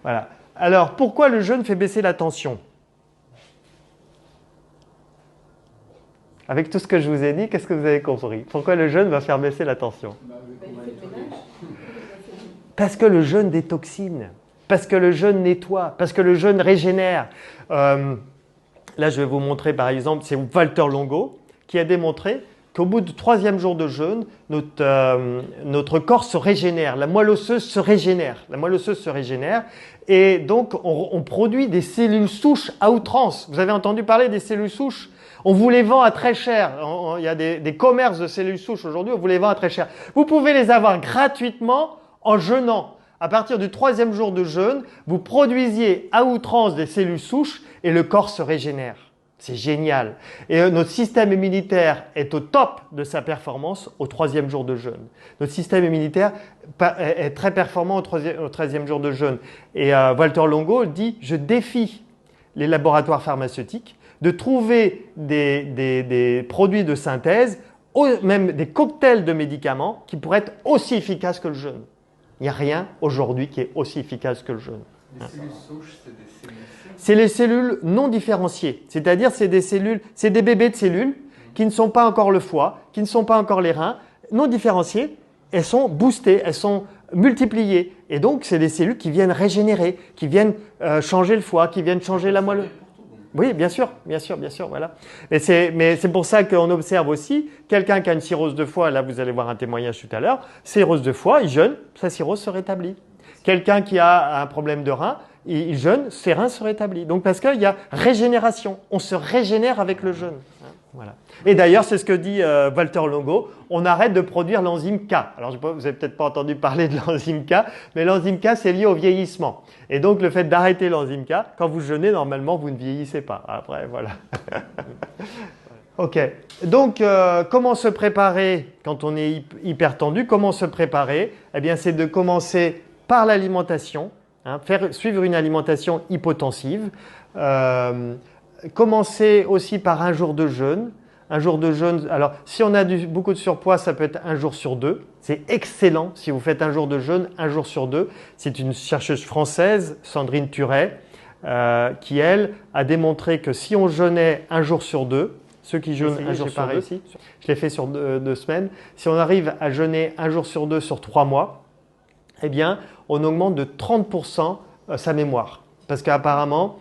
Voilà. Alors, pourquoi le jeûne fait baisser la tension? Avec tout ce que je vous ai dit, qu'est-ce que vous avez compris? Pourquoi le jeûne va faire baisser la tension? Parce que le jeûne détoxine, parce que le jeûne nettoie, parce que le jeûne régénère. Là, je vais vous montrer par exemple, c'est Walter Longo qui a démontré qu'au bout du 3e jour de jeûne, notre corps se régénère, la moelle osseuse se régénère. La moelle osseuse se régénère et donc on produit des cellules souches à outrance. Vous avez entendu parler des cellules souches? On vous les vend à très cher. Il y a des commerces de cellules souches aujourd'hui, on vous les vend à très cher. Vous pouvez les avoir gratuitement en jeûnant. À partir du 3e jour de jeûne, vous produisiez à outrance des cellules souches et le corps se régénère. C'est génial. Et notre système immunitaire est au top de sa performance au 3e jour de jeûne. Notre système immunitaire est très performant au 13e jour de jeûne. Et Walter Longo dit « Je défie les laboratoires pharmaceutiques de trouver des produits de synthèse, même des cocktails de médicaments qui pourraient être aussi efficaces que le jeûne. » Il n'y a rien aujourd'hui qui est aussi efficace que le jeûne. Les cellules souches, c'est des cellules souches? C'est les cellules non différenciées. C'est-à-dire c'est des bébés de cellules qui ne sont pas encore le foie, qui ne sont pas encore les reins, non différenciées. Elles sont boostées, elles sont multipliées. Et donc, c'est des cellules qui viennent régénérer, qui viennent changer le foie, qui viennent changer la moelle. Oui, bien sûr, voilà. Mais c'est pour ça qu'on observe aussi quelqu'un qui a une cirrhose de foie, là vous allez voir un témoignage tout à l'heure, cirrhose de foie, il jeûne, sa cirrhose se rétablit. Quelqu'un qui a un problème de rein, il jeûne, ses reins se rétablissent. Donc parce qu'il y a régénération, on se régénère avec le jeûne. Voilà. Et d'ailleurs, c'est ce que dit Walter Longo, on arrête de produire l'enzyme K. Alors, vous n'avez peut-être pas entendu parler de l'enzyme K, mais l'enzyme K, c'est lié au vieillissement. Et donc, le fait d'arrêter l'enzyme K, quand vous jeûnez, normalement, vous ne vieillissez pas. Après, voilà. Ok. Donc, comment se préparer quand on est hyper tendu? Comment se préparer? Eh bien, c'est de commencer par l'alimentation, suivre une alimentation hypotensive. Commencer aussi par un jour de jeûne. Un jour de jeûne, alors si on a beaucoup de surpoids, ça peut être un jour sur 2. C'est excellent si vous faites un jour de jeûne, un jour sur 2. C'est une chercheuse française, Sandrine Turet, qui elle a démontré que si on jeûnait un jour sur 2, ceux qui jeûnent un jour sur 2, je l'ai fait sur 2 semaines, si on arrive à jeûner un jour sur 2 sur 3 mois, eh bien on augmente de 30% sa mémoire. Parce qu'apparemment,